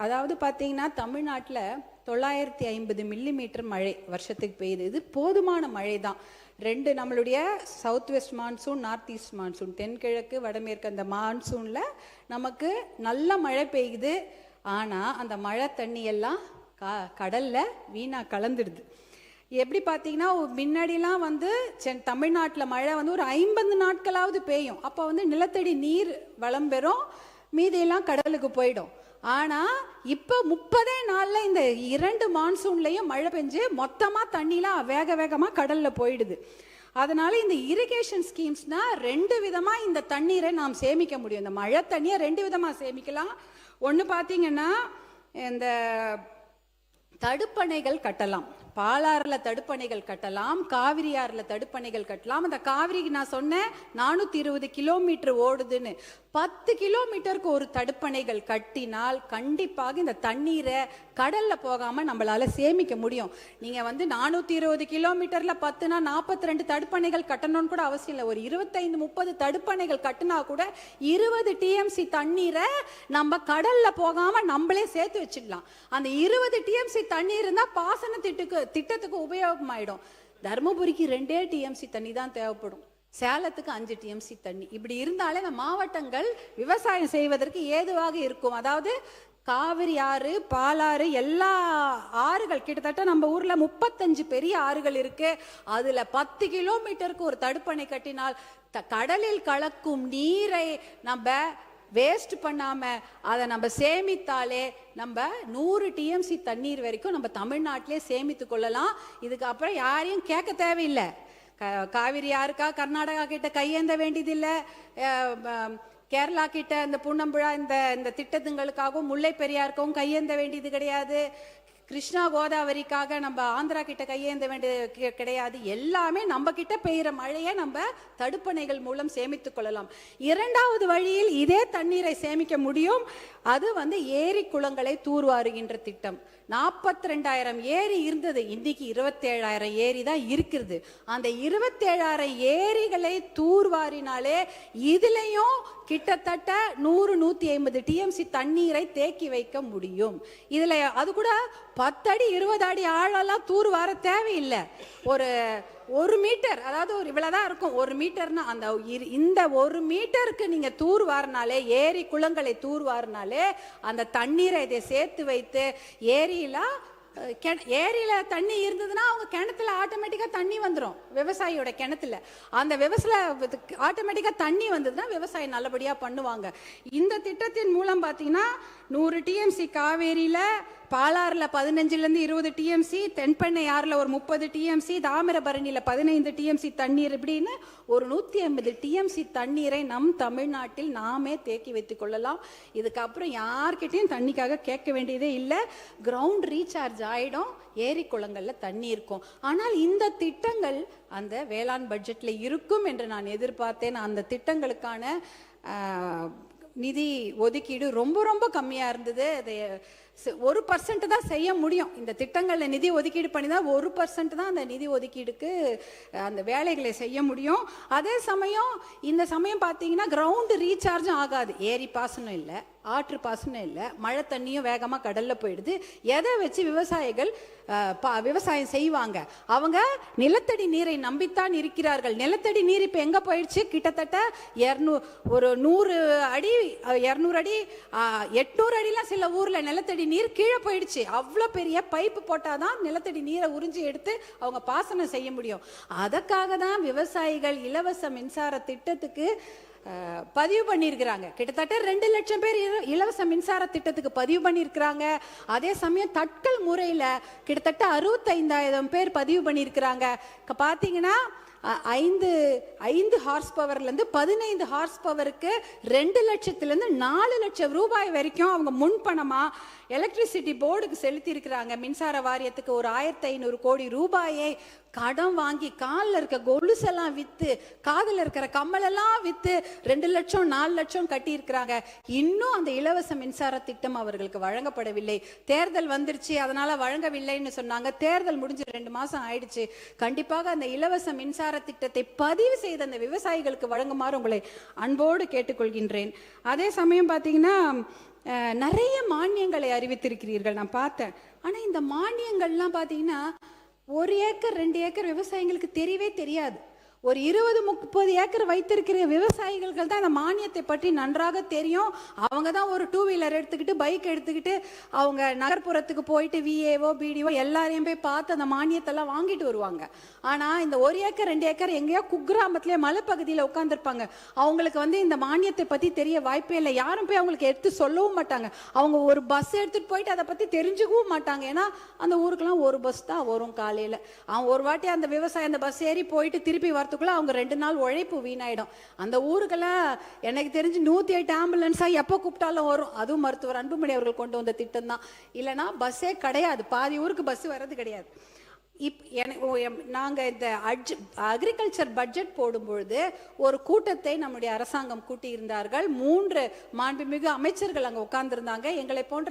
அதாவது பார்த்தீங்கன்னா தமிழ்நாட்டில் 950 மில்லிமீட்டர் மழை வருஷத்துக்கு பெய்யுது. இது போதுமான மழை தான். ரெண்டு நம்மளுடைய south west monsoon, north east monsoon, தென்கிழக்கு வடமேற்கு அந்த மான்சூனில் நமக்கு நல்ல மழை பெய்யுது. ஆனால் அந்த மழை தண்ணி எல்லாம் கடலில் வீணாக கலந்துடுது. எப்படி பார்த்தீங்கன்னா முன்னாடிலாம் தமிழ்நாட்டில் மழை ஒரு 50 நாட்களாவது பெய்யும். அப்போ நிலத்தடி நீர் வளம் பெறும், மீதியெல்லாம் கடலுக்கு போயிடும். ஆனால் இப்போ 30 நாளில் இந்த 2 மான்சூன்லையும் மழை பெஞ்சு மொத்தமாக தண்ணிலாம் வேக வேகமாக கடலில் போயிடுது. அதனால இந்த இரிகேஷன் ஸ்கீம்ஸ்னா 2 விதமாக இந்த தண்ணீரை நாம் சேமிக்க முடியும். இந்த மழை தண்ணியை 2 விதமாக சேமிக்கலாம். ஒன்று பார்த்தீங்கன்னா இந்த தடுப்பணைகள் கட்டலாம். பாலாறில் தடுப்பணைகள் கட்டலாம், காவிரி ஆறில் தடுப்பணைகள் கட்டலாம். அந்த காவிரிக்கு நான் சொன்னேன் 420 கிலோமீட்டர் ஓடுதுன்னு. 10 கிலோமீட்டருக்கு ஒரு தடுப்பணைகள் கட்டினால் கண்டிப்பாக இந்த தண்ணீரை கடலில் போகாமல் நம்மளால சேமிக்க முடியும். நீங்கள் 420 கிலோமீட்டரில் 10னா 42 தடுப்பணைகள் கட்டணும்னு கூட அவசியம் இல்லை. ஒரு 25-30 தடுப்பணைகள் கட்டினா கூட 20 டிஎம்சி தண்ணீரை நம்ம கடலில் போகாமல் நம்மளே சேர்த்து வச்சிடலாம். அந்த 20 டிஎம்சி தண்ணீர் இருந்தால் பாசன திட்டத்துக்கு உபயோகமாயிடும். தருமபுரிக்கு 2 டிஎம்சி தண்ணி தான் தேவைப்படும், சேலத்துக்கு 5 டிஎம்சி தண்ணி. இப்படி இருந்தாலே இந்த மாவட்டங்கள் விவசாயம் செய்வதற்கு ஏதுவாக இருக்கும். அதாவது காவிரி ஆறு, பாலாறு, எல்லா ஆறுகள் கிட்டத்தட்ட நம்ம ஊர்ல 35 பெரிய ஆறுகள் இருக்கு. அதுல 10 கிலோமீட்டருக்கு ஒரு தடுப்பணை கட்டினால் கடலில் கலக்கும் நீரை நம்ம வேஸ்ட் பண்ணாம அதை நம்ம சேமித்தாலே நம்ம 100 டிஎம்சி தண்ணீர் வரைக்கும் நம்ம தமிழ்நாட்டிலே சேமித்து கொள்ளலாம். இதுக்கு அப்புறம் யாரையும் கேட்க தேவையில்லை. காவிரி யாருக்கா கர்நாடகா கிட்ட கையேந்த வேண்டியதில்லை, கேரளா கிட்ட இந்த புன்னம்புழா இந்த திட்டத்துங்களுக்காகவும் முல்லை பெரியாருக்கும் கையேந்த வேண்டியது கிடையாது. கிருஷ்ணா கோதாவரிக்காக நம்ம ஆந்திரா கிட்ட கையேந்த வேண்டியது கிடையாது. எல்லாமே நம்ம கிட்ட பெய்கிற மழையை நம்ம தடுப்பணைகள் மூலம் சேமித்துக் கொள்ளலாம். இரண்டாவது வழியில் இதே தண்ணீரை சேமிக்க முடியும். அது ஏரி குளங்களை தூர்வாருகின்ற திட்டம். 42,000 ஏரி இருந்தது, இன்னைக்கு 27,000 ஏரி தான் இருக்கிறது. அந்த 27,000 ஏரிகளை தூர்வாரினாலே இதுலயும் கிட்டத்தட்ட 100-150 டிஎம்சி தண்ணீரை தேக்கி வைக்க முடியும். இதுல அது கூட 10 அடி 20 அடி ஆழெல்லாம் தூர்வார தேவையில்லை. ஒரு மீட்டர், அதாவது இவ்வளவுதான் இருக்கும். 1 மீட்டர்னா இந்த 1 மீட்டருக்கு நீங்க தூர்வாரினாலே, ஏரி குளங்களை தூர்வாரினாலே அந்த தண்ணீரை இதை சேர்த்து வைத்து ஏரியில தண்ணி இருந்ததுன்னா அவங்க கிணத்துல ஆட்டோமேட்டிக்கா தண்ணி வந்துடும். விவசாயியோட கிணத்துல அந்த ஆட்டோமேட்டிக்கா தண்ணி வந்ததுன்னா விவசாயம் நல்லபடியா பண்ணுவாங்க. இந்த திட்டத்தின் மூலம் பாத்தீங்கன்னா 100 டிஎம்சி காவேரியில, பாலாறுல 15-20 டிஎம்சி, தென்பெண்ணை ஆறுல ஒரு 30 டிஎம்சி, தாமிரபரணியில 15 டிஎம்சி தண்ணீர், இப்படின்னு ஒரு 150 டிஎம்சி தண்ணீரை நம் தமிழ்நாட்டில் நாமே தேக்கி வைத்துக் கொள்ளலாம். இதுக்கப்புறம் யார்கிட்டையும் தண்ணிக்காக கேட்க வேண்டியதே இல்லை. கிரவுண்ட் ரீசார்ஜ் ஆயிடும், ஏரி குளங்கள்ல தண்ணி இருக்கும். ஆனால் இந்த திட்டங்கள் அந்த வேளாண் பட்ஜெட்ல இருக்கும் என்று நான் எதிர்பார்த்தேன். அந்த திட்டங்களுக்கான நிதி ஒதுக்கீடு ரொம்ப ரொம்ப கம்மியா இருந்தது. அதை 1% தான் செய்ய முடியும். இந்த திட்டங்களில் நிதி ஒதுக்கீடு பண்ணி தான் 1% தான் அந்த நிதி ஒதுக்கீடுக்கு அந்த வேலைகளை செய்ய முடியும். அதே சமயம் இந்த சமயம் பார்த்தீங்கன்னா கிரவுண்ட் ரீசார்ஜும் ஆகாது. ஏரி பாசனம் இல்லை, ஆற்று பாசனம் இல்லை, மழை தண்ணியும் வேகமாக கடலில் போயிடுது. எதை வச்சு விவசாயிகள் விவசாயம் செய்வாங்க? அவங்க நிலத்தடி நீரை நம்பித்தான் இருக்கிறார்கள். நிலத்தடி நீர் இப்போ எங்கே போயிடுச்சு? கிட்டத்தட்ட 100 அடி 200 அடி 800 அடிலாம் சில ஊரில் நிலத்தடி நீர் கீழே போயிடுச்சு. அவ்வளோ பெரிய பைப்பு போட்டாதான் நிலத்தடி நீரை உறிஞ்சி எடுத்து அவங்க பாசனம் செய்ய முடியும். அதற்காக தான் விவசாயிகள் இலவச மின்சார திட்டத்துக்கு பதிவு பண்ணியிருக்கிறாங்க. கிட்டத்தட்ட 2 லட்சம் பேர் இலவச மின்சார திட்டத்துக்கு பதிவு பண்ணியிருக்கிறாங்க. அதே சமயம் தட்கல் முறையில் கிட்டத்தட்ட 65,000 பேர் பதிவு பண்ணியிருக்கிறாங்க. பார்த்தீங்கன்னா 5 ஹார்ஸ் பவர்லேருந்து 15 ஹார்ஸ் பவருக்கு 2 லட்சத்துலேருந்து 4 லட்சம் ரூபாய் வரைக்கும் அவங்க முன்பணமாக எலக்ட்ரிசிட்டி போர்டுக்கு செலுத்தி இருக்கிறாங்க. மின்சார வாரியத்துக்கு ஒரு 1,500 கோடி ரூபாயை கடன் வாங்கி காலில் இருக்க கொலுசெல்லாம் விற்று, காதில் இருக்கிற கம்மலெல்லாம் விற்று 2 லட்சம் 4 லட்சம் கட்டி இருக்கிறாங்க. இன்னும் அந்த இலவச மின்சார திட்டம் அவர்களுக்கு வழங்கப்படவில்லை. தேர்தல் வந்துருச்சு, அதனால வழங்கவில்லைன்னு சொன்னாங்க. தேர்தல் முடிஞ்சு 2 மாசம் ஆயிடுச்சு. கண்டிப்பாக அந்த இலவச மின்சார திட்டத்தை பதிவு செய்த அந்த விவசாயிகளுக்கு வழங்குமாறு உங்களை அன்போடு கேட்டுக்கொள்கின்றேன். அதே சமயம் பார்த்தீங்கன்னா நிறைய மானியங்களை அறிவித்திருக்கிறீர்கள், நான் பார்த்தேன். ஆனால் இந்த மானியங்கள்லாம் பார்த்தீங்கன்னா 1 ஏக்கர் 2 ஏக்கர் விவசாயிங்களுக்கு தெரியவே தெரியாது. ஒரு 20-30 ஏக்கர் வைத்திருக்கிற விவசாயிகளுக்கு தான் அந்த மானியத்தை பற்றி நன்றாக தெரியும். அவங்க தான் ஒரு 2 வீலர் எடுத்துக்கிட்டு பைக் எடுத்துக்கிட்டு அவங்க நகர்ப்புறத்துக்கு போயிட்டு விஏஓ பிடிஓ எல்லாரையும் போய் பார்த்து அந்த மானியத்தெல்லாம் வாங்கிட்டு வருவாங்க. ஆனால் இந்த 1 ஏக்கர் 2 ஏக்கர் எங்கேயோ குக்கிராமத்திலே மலைப்பகுதியில் உட்காந்துருப்பாங்க. அவங்களுக்கு இந்த மானியத்தை பற்றி தெரிய வாய்ப்பே இல்லை. யாரும் போய் அவங்களுக்கு எடுத்து சொல்லவும் மாட்டாங்க. அவங்க ஒரு பஸ் எடுத்துகிட்டு போயிட்டு அதை பற்றி தெரிஞ்சுக்கவும் மாட்டாங்க. ஏன்னா அந்த ஊருக்கெல்லாம் ஒரு பஸ் தான் வரும் காலையில். அவன் ஒரு வாட்டி அந்த விவசாயம் அந்த பஸ் ஏறி போயிட்டு திருப்பி அவங்க 2 நாள் உழைப்பு வீணாயிடும். அந்த ஊருக்கெல்லாம் எனக்கு தெரிஞ்சு 108 ஆம்புலன்ஸா எப்போ கூப்பிட்டாலும் வரும். அதுவும் மருத்துவர் அன்புமணி அவர்கள் கொண்டு வந்த திட்டம் தான். இல்லைன்னா பஸ்ஸே கிடையாது, பாதி ஊருக்கு பஸ் வர்றது கிடையாது. நாங்கள் இந்த அக்ரிகல்ச்சர் பட்ஜெட் போடும்பொழுது ஒரு கூட்டத்தை நம்முடைய அரசாங்கம் கூட்டியிருந்தார்கள். 3 மாண்புமிகு அமைச்சர்கள் அங்கே உட்கார்ந்துருந்தாங்க. எங்களை போன்ற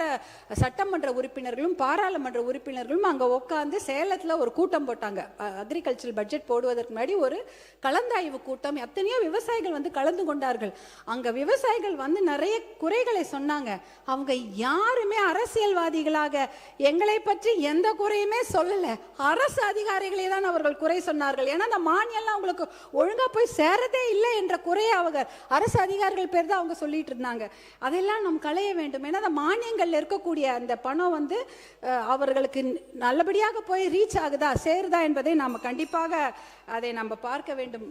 சட்டமன்ற உறுப்பினர்களும் பாராளுமன்ற உறுப்பினர்களும் அங்கே உட்காந்து சேலத்தில் ஒரு கூட்டம் போட்டாங்க. அக்ரிகல்ச்சர் பட்ஜெட் போடுவதற்கு முன்னாடி ஒரு கலந்தாய்வு கூட்டம். எத்தனையோ விவசாயிகள் கலந்து கொண்டார்கள். அங்கே விவசாயிகள் நிறைய குறைகளை சொன்னாங்க. அவங்க யாருமே அரசியல்வாதிகளாக எங்களை பற்றி எந்த குறையுமே சொல்லலை. அரசு அதிகாரிகளே தான் அவர்கள் குறை சொன்னார்கள். ஏன்னா அந்த மானியம்லாம் அவங்களுக்கு ஒழுங்கா போய் சேரதே இல்லை என்ற குறையை அவங்க அரசு அதிகாரிகள் பேர் தான் அவங்க சொல்லிட்டு இருந்தாங்க. அதெல்லாம் நம்ம களைய வேண்டும். ஏன்னா அந்த மானியங்கள்ல இருக்கக்கூடிய அந்த பணம் அவர்களுக்கு நல்லபடியாக போய் ரீச் ஆகுதா சேருதா என்பதை நாம் கண்டிப்பாக அதை நம்ம பார்க்க வேண்டும்.